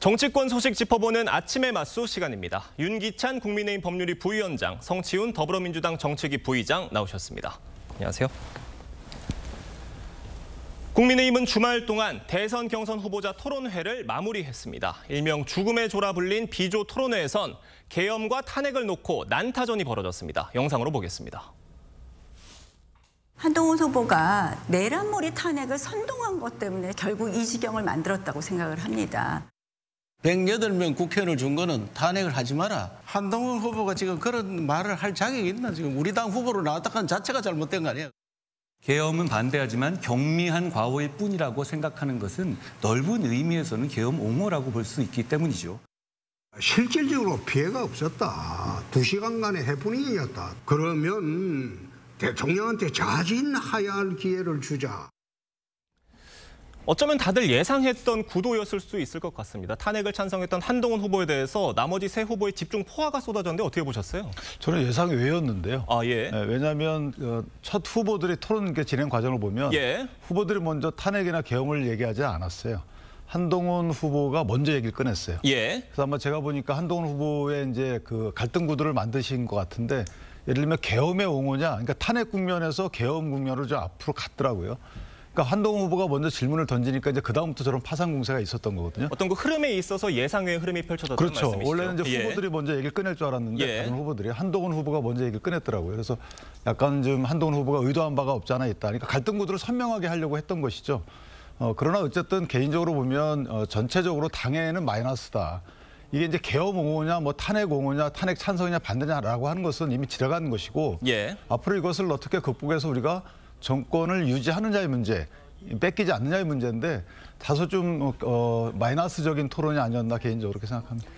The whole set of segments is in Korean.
정치권 소식 짚어보는 아침의 맞수 시간입니다. 윤기찬 국민의힘 법률위 부위원장, 성치훈 더불어민주당 정책위 부의장 나오셨습니다. 안녕하세요. 국민의힘은 주말 동안 대선 경선 후보자 토론회를 마무리했습니다. 일명 죽음의 조라 불린 비조 토론회에선 계엄과 탄핵을 놓고 난타전이 벌어졌습니다. 영상으로 보겠습니다. 한동훈 후보가 내란몰이 탄핵을 선동한 것 때문에 결국 이 지경을 만들었다고 생각을 합니다. 108명 국회의원을 준 거는 탄핵을 하지 마라. 한동훈 후보가 지금 그런 말을 할 자격이 있나? 지금 우리 당 후보로 나왔다는 자체가 잘못된 거 아니에요? 계엄은 반대하지만 경미한 과오일 뿐이라고 생각하는 것은 넓은 의미에서는 계엄 옹호라고 볼 수 있기 때문이죠. 실질적으로 피해가 없었다. 2시간간의 해프닝이었다. 그러면 대통령한테 자진하야할 기회를 주자. 어쩌면 다들 예상했던 구도였을 수 있을 것 같습니다. 탄핵을 찬성했던 한동훈 후보에 대해서 나머지 세 후보의 집중 포화가 쏟아졌는데 어떻게 보셨어요? 저는 예상 외였는데요. 예. 왜냐하면 첫 후보들이 토론 진행 과정을 보면 후보들이 먼저 탄핵이나 계엄을 얘기하지 않았어요. 한동훈 후보가 먼저 얘기를 꺼냈어요. 그래서 아마 제가 보니까 한동훈 후보의 이제 그 갈등 구도를 만드신 것 같은데, 예를 들면 계엄의 옹호냐, 그러니까 탄핵 국면에서 계엄 국면으로 좀 앞으로 갔더라고요. 그러니까 한동훈 후보가 먼저 질문을 던지니까 이제 그다음부터 저런 파상 공세가 있었던 거거든요. 어떤 그 흐름에 있어서 예상외의 흐름이 펼쳐졌다는 그렇죠. 말씀이시죠? 원래는 이제 후보들이 먼저 얘기를 꺼낼 줄 알았는데 다른 후보들이 한동훈 후보가 먼저 얘기를 꺼냈더라고요. 그래서 약간 좀 한동훈 후보가 의도한 바가 없지 않아 있다. 그러니까 갈등 구도를 선명하게 하려고 했던 것이죠. 그러나 어쨌든 개인적으로 보면 전체적으로 당에는 마이너스다. 이게 이제 계엄 옹호냐, 뭐 탄핵 옹호냐, 탄핵 찬성이냐 반대냐라고 하는 것은 이미 지나간 것이고 앞으로 이것을 어떻게 극복해서 우리가 정권을 유지하느냐의 문제, 뺏기지 않느냐의 문제인데 다소 좀 마이너스적인 토론이 아니었나 개인적으로 그렇게 생각합니다.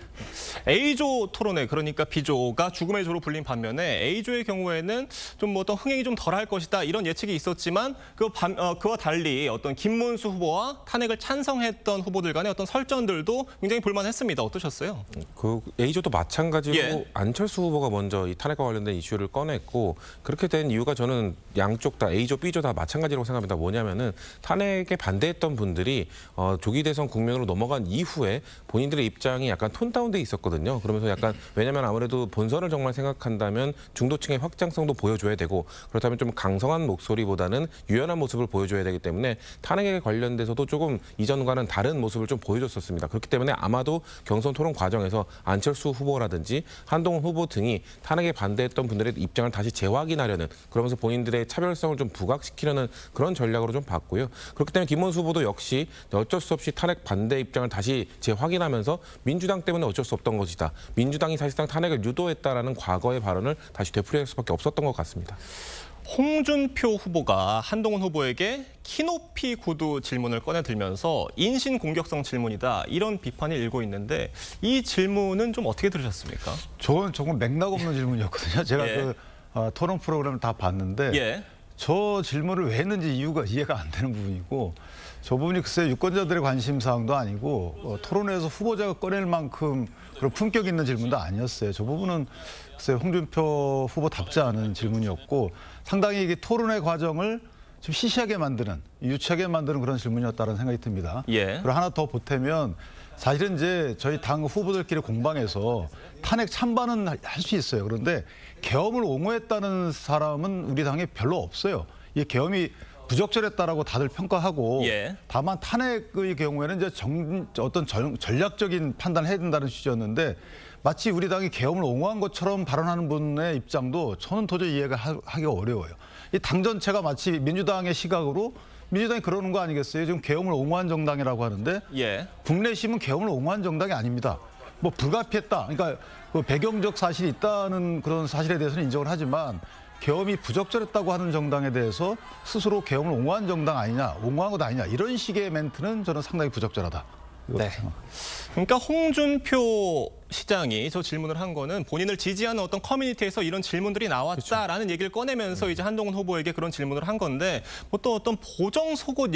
A조 토론회, 그러니까 B조가 죽음의 조로 불린 반면에 A조의 경우에는 좀 뭐 어떤 흥행이 좀 덜할 것이다 이런 예측이 있었지만 그와 달리 어떤 김문수 후보와 탄핵을 찬성했던 후보들 간의 어떤 설전들도 굉장히 볼만했습니다. 어떠셨어요? 그 A조도 마찬가지로 안철수 후보가 먼저 이 탄핵과 관련된 이슈를 꺼냈고, 그렇게 된 이유가 저는 양쪽 다 A조, B조 다 마찬가지라고 생각합니다. 뭐냐면은 탄핵에 반대했던 분들이 조기 대선 국면으로 넘어간 이후에 본인들의 입장이 약간 톤 다운돼 있었거든요. 그러면서 약간, 왜냐하면 아무래도 본선을 정말 생각한다면 중도층의 확장성도 보여줘야 되고, 그렇다면 좀 강성한 목소리보다는 유연한 모습을 보여줘야 되기 때문에 탄핵에 관련돼서도 조금 이전과는 다른 모습을 좀 보여줬었습니다. 그렇기 때문에 아마도 경선 토론 과정에서 안철수 후보라든지 한동훈 후보 등이 탄핵에 반대했던 분들의 입장을 다시 재확인하려는, 그러면서 본인들의 차별성을 좀 부각시키려는 그런 전략으로 좀 봤고요. 그렇기 때문에 김문수 후보도 역시 어쩔 수 없이 탄핵 반대 입장을 다시 재확인하면서 민주당 때문에 어쩔 수 없던 것이다. 민주당이 사실상 탄핵을 유도했다라는 과거의 발언을 다시 되풀이할 수밖에 없었던 것 같습니다. 홍준표 후보가 한동훈 후보에게 키높이 구두 질문을 꺼내들면서 인신 공격성 질문이다 이런 비판이 일고 있는데, 이 질문은 좀 어떻게 들으셨습니까? 저건 조금 맥락 없는 질문이었거든요. 제가 그 토론 프로그램을 다 봤는데 저 질문을 왜 했는지 이유가 이해가 안 되는 부분이고, 저 부분이 글쎄 유권자들의 관심 사항도 아니고 토론회에서 후보자가 꺼낼 만큼 그런 품격 있는 질문도 아니었어요. 저 부분은 글쎄 홍준표 후보답지 않은 질문이었고, 상당히 이게 토론회 과정을 좀 시시하게 만드는, 유치하게 만드는 그런 질문이었다는 생각이 듭니다. 그리고 하나 더 보태면, 사실은 이제 저희 당 후보들끼리 공방에서 탄핵 찬반은 할 수 있어요. 그런데 계엄을 옹호했다는 사람은 우리 당에 별로 없어요. 이 계엄이 부적절했다라고 다들 평가하고, 다만 탄핵의 경우에는 이제 어떤 전략적인 판단을 해야 된다는 취지였는데, 마치 우리 당이 계엄을 옹호한 것처럼 발언하는 분의 입장도 저는 도저히 이해가 하기가 어려워요. 이 당 전체가 마치 민주당의 시각으로 민주당이 그러는 거 아니겠어요? 지금 계엄을 옹호한 정당이라고 하는데 국내심은 계엄을 옹호한 정당이 아닙니다. 뭐 불가피했다. 그러니까 그 배경적 사실이 있다는 그런 사실에 대해서는 인정을 하지만, 계엄이 부적절했다고 하는 정당에 대해서 스스로 계엄을 옹호한 정당 아니냐, 옹호한 것 아니냐, 이런 식의 멘트는 저는 상당히 부적절하다. 그러니까 홍준표 시장이 저 질문을 한 거는 본인을 지지하는 어떤 커뮤니티에서 이런 질문들이 나왔다라는 얘기를 꺼내면서 이제 한동훈 후보에게 그런 질문을 한 건데 뭐 또 어떤 보정 속옷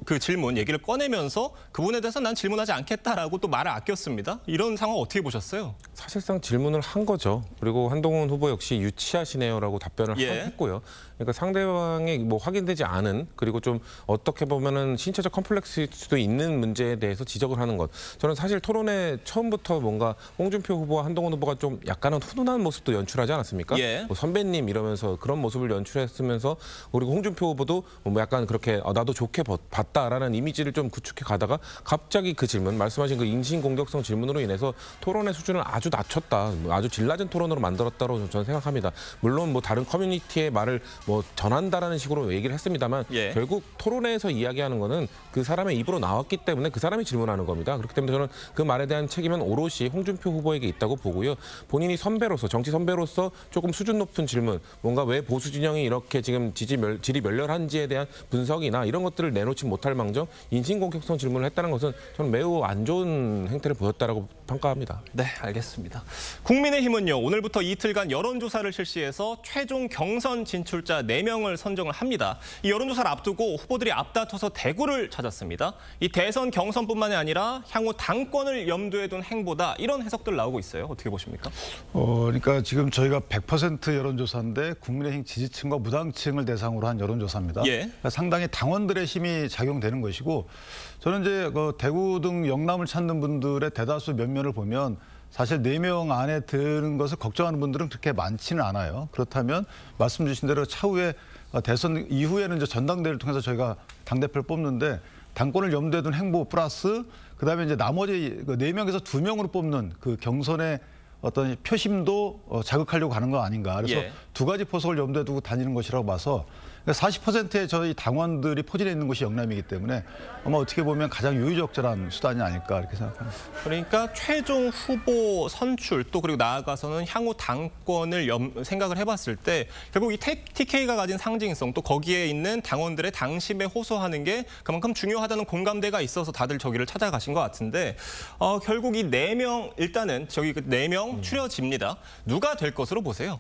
그 질문 얘기를 꺼내면서 그분에 대해서 난 질문하지 않겠다라고 또 말을 아꼈습니다. 이런 상황 어떻게 보셨어요? 사실상 질문을 한 거죠. 그리고 한동훈 후보 역시 유치하시네요라고 답변을 했고요. 그러니까 상대방이 뭐 확인되지 않은 그리고 좀 어떻게 보면은 신체적 컴플렉스일 수도 있는 문제에 대해서 지적을 하는 것. 저는 사실 토론회 처음부터 뭔가 홍준표 후보와 한동훈 후보가 좀 약간은 훈훈한 모습도 연출하지 않았습니까? 뭐 선배님 이러면서 그런 모습을 연출했으면서 그리고 홍준표 후보도 뭐 약간 그렇게 나도 좋게 봤다라는 이미지를 좀 구축해 가다가 갑자기 그 질문, 말씀하신 그 인신공격성 질문으로 인해서 토론의 수준을 아주 낮췄다, 아주 질 낮은 토론으로 만들었다고 저는 생각합니다. 물론 뭐 다른 커뮤니티의 말을 뭐 전한다라는 식으로 얘기를 했습니다만 결국 토론회에서 이야기하는 거는 그 사람의 입으로 나왔기 때문에 그 사람이 질문하는 겁니다. 그렇기 때문에 저는 그 말에 대한 책임은 오롯이 홍준표 후보에게 있다고 보고요. 본인이 선배로서, 정치 선배로서 조금 수준 높은 질문, 뭔가 왜 보수 진영이 이렇게 지금 질이 멸렬한지에 대한 분석이나 이런 것들을 내놓지 못할 망정 인신공격성 질문을 했다는 것은 저는 매우 안 좋은 행태를 보였다라고 평가합니다. 네, 알겠습니다. 국민의힘은요, 오늘부터 이틀간 여론조사를 실시해서 최종 경선 진출자 4명을 선정을 합니다. 이 여론조사를 앞두고 후보들이 앞다퉈서 대구를 찾았습니다. 이 대선 경선뿐만이 아니라 향후 당권을 염두에 둔 행보다 이런 해석들 나오고 있어요. 어떻게 보십니까? 그러니까 지금 저희가 100% 여론조사인데 국민의힘 지지층과 무당층을 대상으로 한 여론조사입니다. 그러니까 상당히 당원들의 힘이 작용되는 것이고 저는 이제 그 대구 등 영남을 찾는 분들의 대다수 면면을 보면 사실 4명 안에 드는 것을 걱정하는 분들은 그렇게 많지는 않아요. 그렇다면 말씀 주신 대로 차후에 대선 이후에는 이제 전당대회를 통해서 저희가 당대표를 뽑는데 당권을 염두에 둔 행보 플러스 그다음에 이제 나머지 4명에서 2명으로 뽑는 그 경선의 어떤 표심도 자극하려고 가는 거 아닌가. 그래서 두 가지 포석을 염두에 두고 다니는 것이라고 봐서 40%의 저희 당원들이 포진해 있는 곳이 영남이기 때문에 아마 어떻게 보면 가장 유의적절한 수단이 아닐까 이렇게 생각합니다. 그러니까 최종 후보 선출 또 그리고 나아가서는 향후 당권을 생각을 해봤을 때 결국 이 TK가 가진 상징성 또 거기에 있는 당원들의 당심에 호소하는 게 그만큼 중요하다는 공감대가 있어서 다들 저기를 찾아가신 것 같은데 결국 이 4명 일단은 저기 4명 추려집니다. 누가 될 것으로 보세요?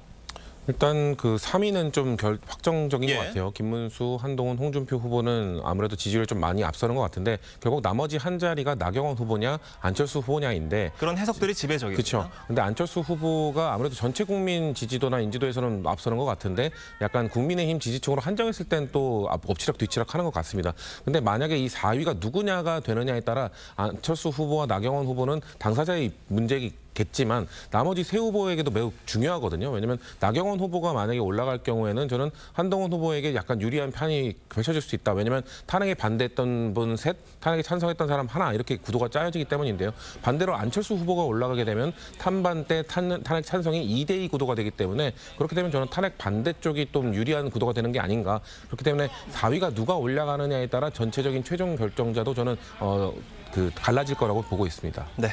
일단 그 3위는 좀 확정적인 것 같아요. 김문수, 한동훈, 홍준표 후보는 아무래도 지지율 좀 많이 앞서는 것 같은데 결국 나머지 한 자리가 나경원 후보냐 안철수 후보냐인데 그런 해석들이 지배적입니다. 그렇죠. 근데 안철수 후보가 아무래도 전체 국민 지지도나 인지도에서는 앞서는 것 같은데 약간 국민의힘 지지층으로 한정했을 땐 또 엎치락 뒤치락 하는 것 같습니다. 근데 만약에 이 4위가 누구냐가 되느냐에 따라 안철수 후보와 나경원 후보는 당사자의 문제겠지만 나머지 세 후보에게도 매우 중요하거든요. 왜냐하면 나경원 후보가 만약에 올라갈 경우에는 저는 한동훈 후보에게 약간 유리한 편이 펼쳐질 수 있다. 왜냐하면 탄핵에 반대했던 분 셋, 탄핵에 찬성했던 사람 하나 이렇게 구도가 짜여지기 때문인데요. 반대로 안철수 후보가 올라가게 되면 탄반대 탄핵 찬성이 2대2 구도가 되기 때문에 그렇게 되면 저는 탄핵 반대 쪽이 좀 유리한 구도가 되는 게 아닌가. 그렇기 때문에 4위가 누가 올라가느냐에 따라 전체적인 최종 결정자도 저는 갈라질 거라고 보고 있습니다. 네.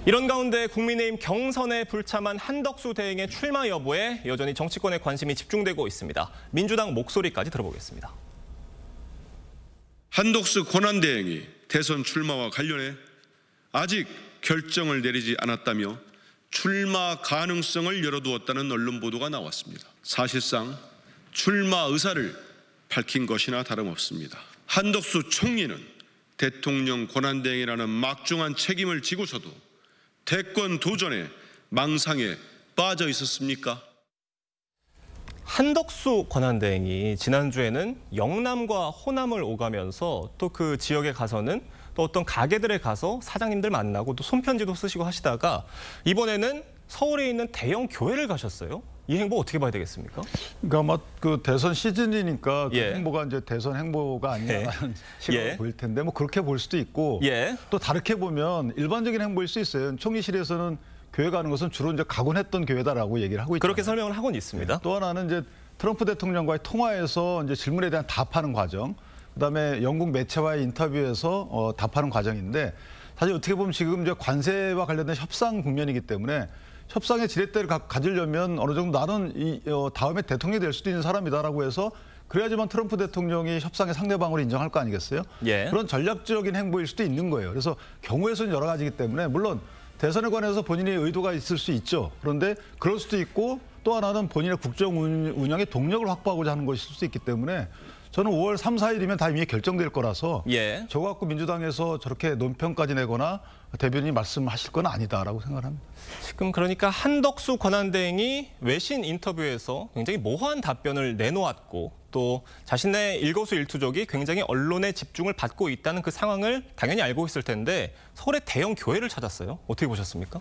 이런 가운데 국민의힘 경선에 불참한 한덕수 대행의 출마 여부에 여전히 정치권의 관심이 집중되고 있습니다. 민주당 목소리까지 들어보겠습니다. 한덕수 권한대행이 대선 출마와 관련해 아직 결정을 내리지 않았다며 출마 가능성을 열어두었다는 언론 보도가 나왔습니다. 사실상 출마 의사를 밝힌 것이나 다름없습니다. 한덕수 총리는 대통령 권한대행이라는 막중한 책임을 지고서도 대권 도전에 망상에 빠져 있었습니까? 한덕수 권한대행이 지난주에는 영남과 호남을 오가면서 또 그 지역에 가서는 또 어떤 가게들에 가서 사장님들 만나고 또 손편지도 쓰시고 하시다가 이번에는 서울에 있는 대형 교회를 가셨어요. 이 행보 어떻게 봐야 되겠습니까? 그러니까 아마 그 대선 시즌이니까 그 행보가 이제 대선 행보가 아니냐는 시각을 보일 텐데 뭐 그렇게 볼 수도 있고 또 다르게 보면 일반적인 행보일 수 있어요. 총리실에서는 교회 가는 것은 주로 이제 가곤 했던 교회다라고 얘기를 하고 있죠. 그렇게 설명을 하고는 있습니다. 또 하나는 이제 트럼프 대통령과의 통화에서 이제 질문에 대한 답하는 과정, 그다음에 영국 매체와의 인터뷰에서 답하는 과정인데 사실 어떻게 보면 지금 이제 관세와 관련된 협상 국면이기 때문에 협상의 지렛대를 가지려면 어느 정도 나는 다음에 대통령이 될 수도 있는 사람이다라고 해서 그래야지만 트럼프 대통령이 협상의 상대방으로 인정할 거 아니겠어요? 그런 전략적인 행보일 수도 있는 거예요. 그래서 경우의 수는 여러 가지이기 때문에 물론 대선에 관해서 본인의 의도가 있을 수 있죠. 그런데 그럴 수도 있고 또 하나는 본인의 국정 운영의 동력을 확보하고자 하는 것일 수도 있기 때문에 저는 5월 3, 4일이면 다 이미 결정될 거라서 저거 갖고 민주당에서 저렇게 논평까지 내거나 대변인이 말씀하실 건 아니다라고 생각합니다. 지금 그러니까 한덕수 권한대행이 외신 인터뷰에서 굉장히 모호한 답변을 내놓았고 또 자신의 일거수일투족이 굉장히 언론의 집중을 받고 있다는 그 상황을 당연히 알고 있을 텐데 서울의 대형 교회를 찾았어요. 어떻게 보셨습니까?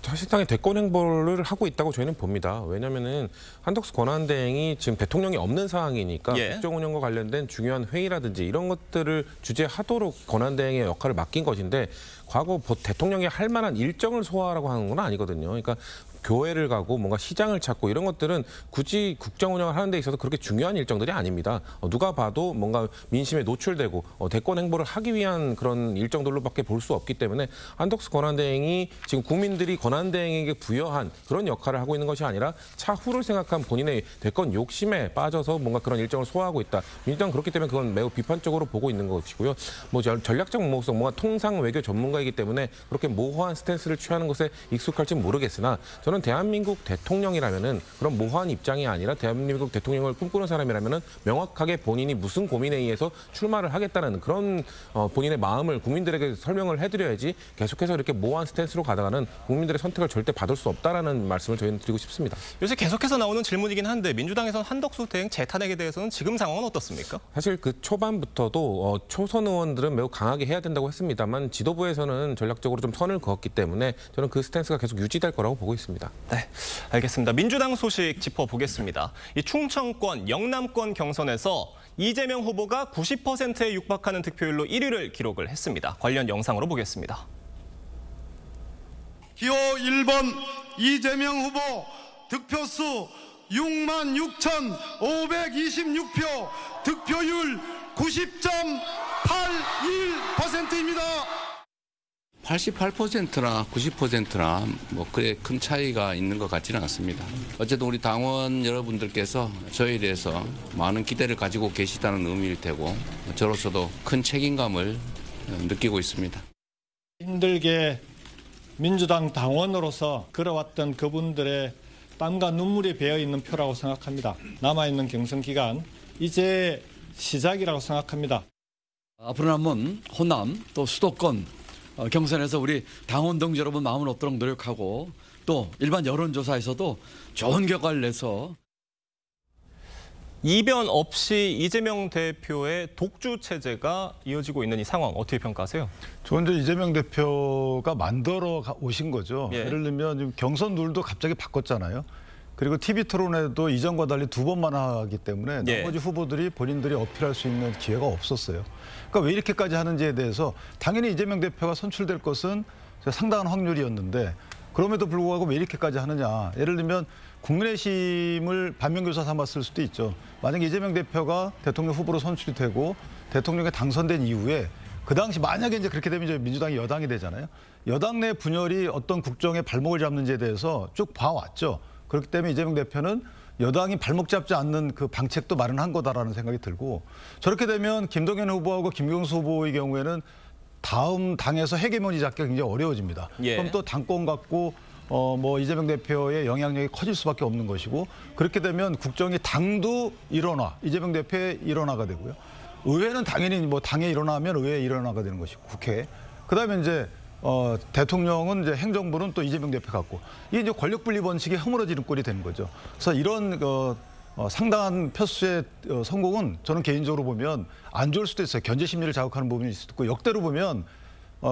사실상의 대권 행보를 하고 있다고 저희는 봅니다. 왜냐하면은 한덕수 권한대행이 지금 대통령이 없는 상황이니까 국정 운영과 관련된 중요한 회의라든지 이런 것들을 주재하도록 권한대행의 역할을 맡긴 것인데 과거 대통령이 할 만한 일정을 소화하라고 하는 건 아니거든요. 그러니까 교회를 가고 뭔가 시장을 찾고 이런 것들은 굳이 국정 운영을 하는 데 있어서 그렇게 중요한 일정들이 아닙니다. 누가 봐도 뭔가 민심에 노출되고 대권 행보를 하기 위한 그런 일정들로밖에 볼 수 없기 때문에 한덕수 권한대행이 지금 국민들이 권한대행에게 부여한 그런 역할을 하고 있는 것이 아니라 차후를 생각한 본인의 대권 욕심에 빠져서 뭔가 그런 일정을 소화하고 있다. 민주당은 그렇기 때문에 그건 매우 비판적으로 보고 있는 것이고요. 뭐 전략적 목적, 뭔가 통상 외교 전문가이기 때문에 그렇게 모호한 스탠스를 취하는 것에 익숙할지는 모르겠으나 저는 대한민국 대통령이라면은 그런 모호한 입장이 아니라 대한민국 대통령을 꿈꾸는 사람이라면은 명확하게 본인이 무슨 고민에 의해서 출마를 하겠다는 그런 본인의 마음을 국민들에게 설명을 해드려야지 계속해서 이렇게 모호한 스탠스로 가다가는 국민들의 선택을 절대 받을 수 없다라는 말씀을 저희는 드리고 싶습니다. 요새 계속해서 나오는 질문이긴 한데 민주당에서는 한덕수 대행 재탄핵에 대해서는 지금 상황은 어떻습니까? 사실 그 초반부터도 초선 의원들은 매우 강하게 해야 된다고 했습니다만 지도부에서는 전략적으로 좀 선을 그었기 때문에 저는 그 스탠스가 계속 유지될 거라고 보고 있습니다. 네, 알겠습니다. 민주당 소식 짚어보겠습니다. 이 충청권, 영남권 경선에서 이재명 후보가 90%에 육박하는 득표율로 1위를 기록을 했습니다. 관련 영상으로 보겠습니다. 기호 1번 이재명 후보 득표수 66,526표, 득표율 90.81%입니다. 88%나 90%나 뭐 그래 큰 차이가 있는 것 같지는 않습니다. 어쨌든 우리 당원 여러분들께서 저희에 대해서 많은 기대를 가지고 계시다는 의미일 테고 저로서도 큰 책임감을 느끼고 있습니다. 힘들게 민주당 당원으로서 걸어왔던 그분들의 땀과 눈물이 배어있는 표라고 생각합니다. 남아있는 경선 기간 이제 시작이라고 생각합니다. 앞으로 남은 호남 또 수도권 경선에서 우리 당원 동지 여러분 마음을 얻도록 노력하고 또 일반 여론조사에서도 좋은 결과를 내서 이변 없이 이재명 대표의 독주 체제가 이어지고 있는 이 상황 어떻게 평가하세요? 저는 이제 이재명 대표가 만들어 오신 거죠. 예를 들면 경선 룰도 갑자기 바꿨잖아요. 그리고 TV 토론에도 이전과 달리 2번만 하기 때문에 나머지 후보들이 본인들이 어필할 수 있는 기회가 없었어요. 그러니까 왜 이렇게까지 하는지에 대해서 당연히 이재명 대표가 선출될 것은 상당한 확률이었는데 그럼에도 불구하고 왜 이렇게까지 하느냐. 예를 들면 국민의힘을 반면교사 삼았을 수도 있죠. 만약에 이재명 대표가 대통령 후보로 선출이 되고 대통령에 당선된 이후에 그 당시 만약에 이제 그렇게 되면 이제 민주당이 여당이 되잖아요. 여당 내 분열이 어떤 국정의 발목을 잡는지에 대해서 쭉 봐왔죠. 그렇기 때문에 이재명 대표는 여당이 발목 잡지 않는 그 방책도 마련한 거다라는 생각이 들고 저렇게 되면 김동연 후보하고 김경수 후보의 경우에는 다음 당에서 헤게모니 잡기가 굉장히 어려워집니다. 그럼 또 당권 갖고 뭐 이재명 대표의 영향력이 커질 수밖에 없는 것이고 그렇게 되면 국정이 당도 일원화, 이재명 대표의 일원화가 되고요. 의회는 당연히 뭐 당에 일어나면 의회의 일원화가 되는 것이고 국회. 그다음에 이제 대통령은 이제 행정부는 또 이재명 대표 갖고 이게 이제 권력 분리 원칙이 허물어지는 꼴이 되는 거죠. 그래서 이런 상당한 표수의 성공은 저는 개인적으로 보면 안 좋을 수도 있어요. 견제 심리를 자극하는 부분이 있을 수도 있고 역대로 보면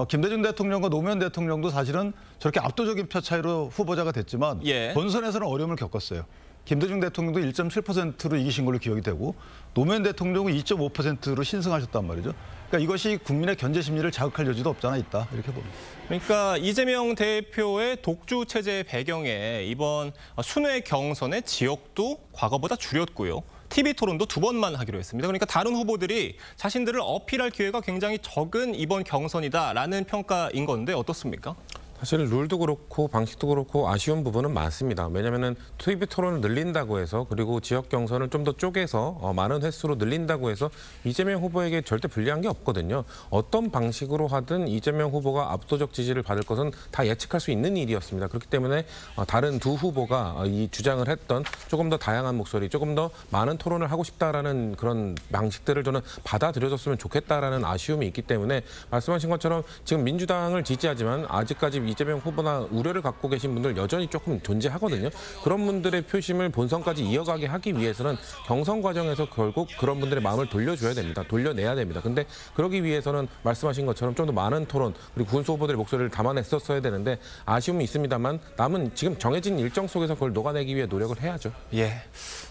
김대중 대통령과 노무현 대통령도 사실은 저렇게 압도적인 표 차이로 후보자가 됐지만 본선에서는 어려움을 겪었어요. 김대중 대통령도 1.7%로 이기신 걸로 기억이 되고 노무현 대통령은 2.5%로 신승하셨단 말이죠. 그러니까 이것이 국민의 견제 심리를 자극할 여지도 없잖아 있다 이렇게 봅니다. 그러니까 이재명 대표의 독주 체제의 배경에 이번 순회 경선의 지역도 과거보다 줄였고요. TV 토론도 2번만 하기로 했습니다. 그러니까 다른 후보들이 자신들을 어필할 기회가 굉장히 적은 이번 경선이다라는 평가인 건데 어떻습니까? 사실 룰도 그렇고 방식도 그렇고 아쉬운 부분은 많습니다. 왜냐하면 TV 토론을 늘린다고 해서 그리고 지역 경선을 좀 더 쪼개서 많은 횟수로 늘린다고 해서 이재명 후보에게 절대 불리한 게 없거든요. 어떤 방식으로 하든 이재명 후보가 압도적 지지를 받을 것은 다 예측할 수 있는 일이었습니다. 그렇기 때문에 다른 두 후보가 이 주장을 했던 조금 더 다양한 목소리, 조금 더 많은 토론을 하고 싶다라는 그런 방식들을 저는 받아들여줬으면 좋겠다라는 아쉬움이 있기 때문에 말씀하신 것처럼 지금 민주당을 지지하지만 아직까지 이재명 후보나 우려를 갖고 계신 분들 여전히 조금 존재하거든요. 그런 분들의 표심을 본선까지 이어가게 하기 위해서는 경선 과정에서 결국 그런 분들의 마음을 돌려줘야 됩니다. 돌려내야 됩니다. 근데 그러기 위해서는 말씀하신 것처럼 좀 더 많은 토론 그리고 군수 후보들의 목소리를 담아냈었어야 되는데 아쉬움이 있습니다만 남은 지금 정해진 일정 속에서 그걸 녹아내기 위해 노력을 해야죠. 예.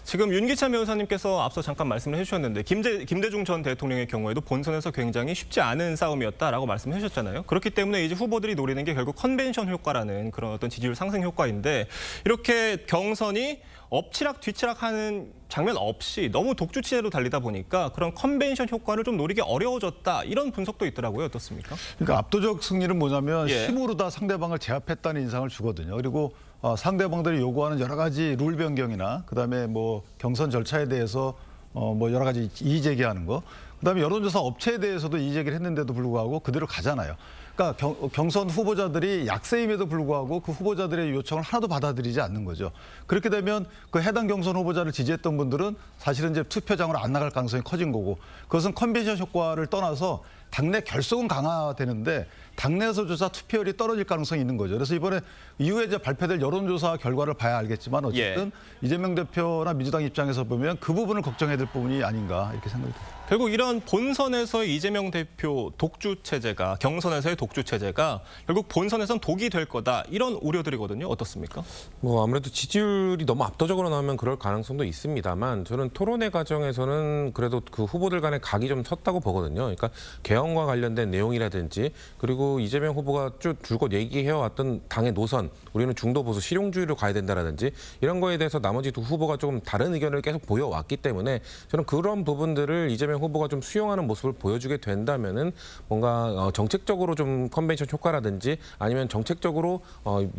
지금 윤기찬 변호사님께서 앞서 잠깐 말씀을 해주셨는데 김대중 전 대통령의 경우에도 본선에서 굉장히 쉽지 않은 싸움이었다라고 말씀해 주셨잖아요. 그렇기 때문에 이제 후보들이 노리는 게 결국 컨벤션 효과라는 그런 어떤 지지율 상승 효과인데 이렇게 경선이 엎치락 뒤치락하는 장면 없이 너무 독주체제로 달리다 보니까 그런 컨벤션 효과를 좀 노리기 어려워졌다 이런 분석도 있더라고요. 어떻습니까? 그러니까 압도적 승리는 뭐냐면 예. 힘으로 다 상대방을 제압했다는 인상을 주거든요. 그리고 상대방들이 요구하는 여러 가지 룰 변경이나 그다음에 뭐 경선 절차에 대해서 뭐 여러 가지 이의 제기하는 거, 그다음에 여론조사 업체에 대해서도 이의 제기를 했는데도 불구하고 그대로 가잖아요. 그러니까 경선 후보자들이 약세임에도 불구하고 그 후보자들의 요청을 하나도 받아들이지 않는 거죠. 그렇게 되면 그 해당 경선 후보자를 지지했던 분들은 사실은 이제 투표장으로 안 나갈 가능성이 커진 거고, 그것은 컨벤션 효과를 떠나서 당내 결속은 강화되는데 당내에서조차 투표율이 떨어질 가능성이 있는 거죠. 그래서 이번에 이후에 이제 발표될 여론조사 결과를 봐야 알겠지만 어쨌든 이재명 대표나 민주당 입장에서 보면 그 부분을 걱정해야 될 부분이 아닌가 이렇게 생각이 듭니다. 결국 이런 본선에서의 이재명 대표 독주 체제가 경선에서의 독주 체제가 결국 본선에선 독이 될 거다 이런 우려들이거든요. 어떻습니까? 뭐 아무래도 지지율이 너무 압도적으로 나오면 그럴 가능성도 있습니다만 저는 토론회 과정에서는 그래도 그 후보들 간의 각이 좀 섰다고 보거든요. 그러니까 개헌과 관련된 내용이라든지 그리고 이재명 후보가 쭉 줄곧 얘기해왔던 당의 노선, 우리는 중도 보수 실용주의로 가야 된다라든지 이런 거에 대해서 나머지 두 후보가 조금 다른 의견을 계속 보여왔기 때문에 저는 그런 부분들을 이재명 후보가 좀 수용하는 모습을 보여주게 된다면은 뭔가 정책적으로 좀 컨벤션 효과라든지 아니면 정책적으로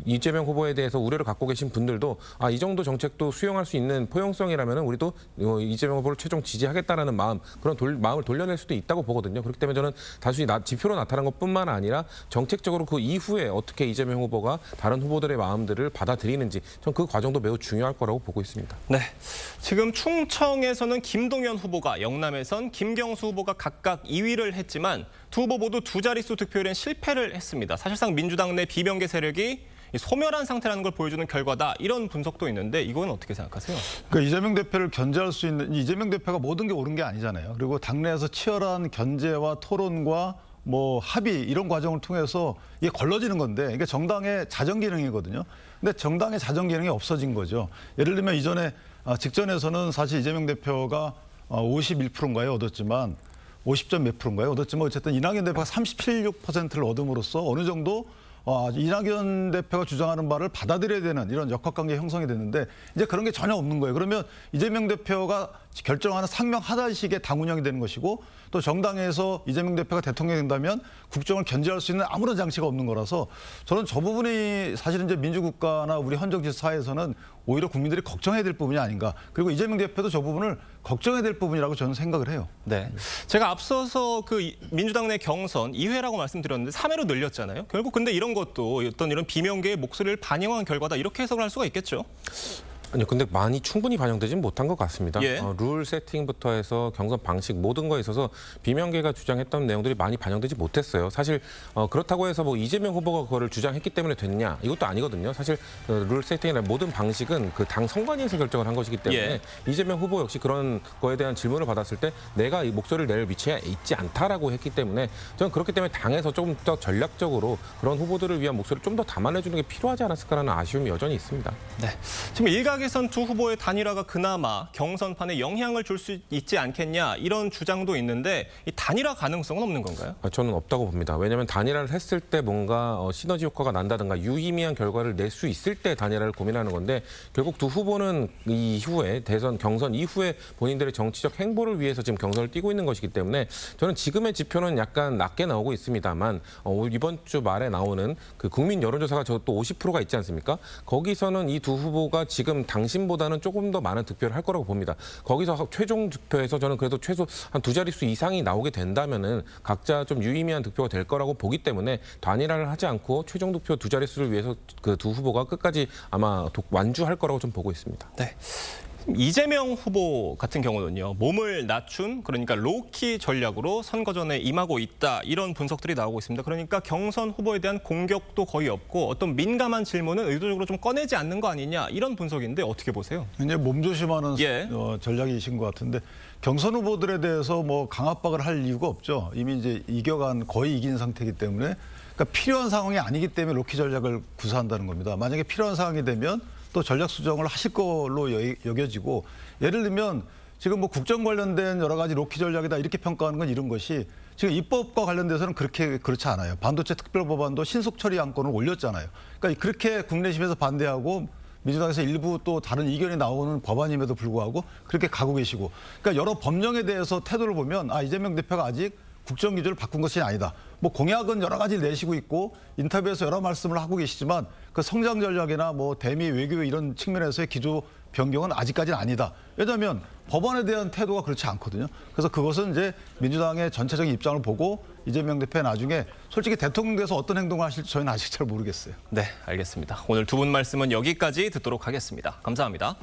이재명 후보에 대해서 우려를 갖고 계신 분들도 이 정도 정책도 수용할 수 있는 포용성이라면은 우리도 이재명 후보를 최종 지지하겠다라는 마음, 그런 마음을 돌려낼 수도 있다고 보거든요. 그렇기 때문에 저는 단순히 지표로 나타난 것뿐만 아니라 정책적으로 그 이후에 어떻게 이재명 후보가 다른 후보들의 마음들을 받아들이는지 전 그 과정도 매우 중요할 거라고 보고 있습니다. 네, 지금 충청에서는 김동연 후보가, 영남에선 김경수 후보가 각각 2위를 했지만 두 후보 모두 두 자릿수 득표율엔 실패를 했습니다. 사실상 민주당 내 비명계 세력이 소멸한 상태라는 걸 보여주는 결과다. 이런 분석도 있는데 이건 어떻게 생각하세요? 그러니까 이재명 대표를 견제할 수 있는, 이재명 대표가 모든 게 옳은 게 아니잖아요. 그리고 당내에서 치열한 견제와 토론과 뭐 합의 이런 과정을 통해서 이게 걸러지는 건데 이게 정당의 자정 기능이거든요. 근데 정당의 자정 기능이 없어진 거죠. 예를 들면 이전에 직전에서는 사실 이재명 대표가 51%인가요 얻었지만 50점 몇 %인가요 얻었지만 어쨌든 이낙연 대표가 37.6%를 얻음으로써 어느 정도 이낙연 대표가 주장하는 바를 받아들여야 되는 이런 역학관계 형성이 됐는데 이제 그런 게 전혀 없는 거예요. 그러면 이재명 대표가 결정하는 상명하단식의 당 운영이 되는 것이고 또 정당에서 이재명 대표가 대통령이 된다면 국정을 견제할 수 있는 아무런 장치가 없는 거라서 저는 저 부분이 사실은 이제 민주국가나 우리 헌정질 사회에서는 오히려 국민들이 걱정해야 될 부분이 아닌가. 그리고 이재명 대표도 저 부분을 걱정해야 될 부분이라고 저는 생각을 해요. 네, 제가 앞서서 그 민주당 내 경선 2회라고 말씀드렸는데 3회로 늘렸잖아요. 결국 근데 이런 것도 어떤 이런 비명계의 목소리를 반영한 결과다 이렇게 해석을 할 수가 있겠죠. 아니요, 근데 많이 충분히 반영되진 못한 것 같습니다. 예. 룰 세팅부터 해서 경선 방식 모든 거에 있어서 비명계가 주장했던 내용들이 많이 반영되지 못했어요. 사실 그렇다고 해서 뭐 이재명 후보가 그거를 주장했기 때문에 됐냐 이것도 아니거든요. 사실 룰 세팅이나 모든 방식은 그 당 선관위에서 결정을 한 것이기 때문에 예. 이재명 후보 역시 그런 거에 대한 질문을 받았을 때 내가 이 목소리를 낼 위치에 있지 않다라고 했기 때문에 저는 그렇기 때문에 당에서 조금 더 전략적으로 그런 후보들을 위한 목소리를 좀 더 담아내주는 게 필요하지 않았을까라는 아쉬움이 여전히 있습니다. 네, 지금 일각 민주당에선 두 후보의 단일화가 그나마 경선판에 영향을 줄 수 있지 않겠냐 이런 주장도 있는데 이 단일화 가능성은 없는 건가요? 저는 없다고 봅니다. 왜냐하면 단일화를 했을 때 뭔가 시너지 효과가 난다든가 유의미한 결과를 낼 수 있을 때 단일화를 고민하는 건데 결국 두 후보는 이후에 대선 경선 이후에 본인들의 정치적 행보를 위해서 지금 경선을 뛰고 있는 것이기 때문에 저는 지금의 지표는 약간 낮게 나오고 있습니다만 이번 주 말에 나오는 그 국민 여론조사가 저 또 50%가 있지 않습니까? 거기서는 이 두 후보가 지금 당신보다는 조금 더 많은 득표를 할 거라고 봅니다. 거기서 최종 득표에서 저는 그래도 최소 한 2자릿수 이상이 나오게 된다면은 각자 좀 유의미한 득표가 될 거라고 보기 때문에 단일화를 하지 않고 최종 득표 2자릿수를 위해서 그 두 후보가 끝까지 아마 완주할 거라고 좀 보고 있습니다. 네. 이재명 후보 같은 경우는요. 몸을 낮춘 그러니까 로키 전략으로 선거전에 임하고 있다. 이런 분석들이 나오고 있습니다. 그러니까 경선 후보에 대한 공격도 거의 없고 어떤 민감한 질문은 의도적으로 좀 꺼내지 않는 거 아니냐. 이런 분석인데 어떻게 보세요? 이제 몸조심하는 전략이신 것 같은데 경선 후보들에 대해서 뭐 강압박을 할 이유가 없죠. 이미 이제 거의 이긴 상태이기 때문에 그러니까 필요한 상황이 아니기 때문에 로키 전략을 구사한다는 겁니다. 만약에 필요한 상황이 되면 또 전략 수정을 하실 걸로 여겨지고 예를 들면 지금 뭐 국정 관련된 여러 가지 로키 전략이다 이렇게 평가하는 건 이런 것이 지금 입법과 관련돼서는 그렇지 않아요. 반도체 특별법안도 신속 처리 안건을 올렸잖아요. 그러니까 그렇게 국내심에서 반대하고 민주당에서 일부 또 다른 의견이 나오는 법안임에도 불구하고 그렇게 가고 계시고 그러니까 여러 법령에 대해서 태도를 보면 이재명 대표가 아직 국정 기조를 바꾼 것이 아니다. 뭐 공약은 여러 가지 내시고 있고 인터뷰에서 여러 말씀을 하고 계시지만 그 성장 전략이나 뭐 대미 외교 이런 측면에서의 기조 변경은 아직까지는 아니다. 왜냐하면 법안에 대한 태도가 그렇지 않거든요. 그래서 그것은 이제 민주당의 전체적인 입장을 보고 이재명 대표 나중에 솔직히 대통령 돼서 어떤 행동을 하실지 저희는 아직 잘 모르겠어요. 네, 알겠습니다. 오늘 두 분 말씀은 여기까지 듣도록 하겠습니다. 감사합니다.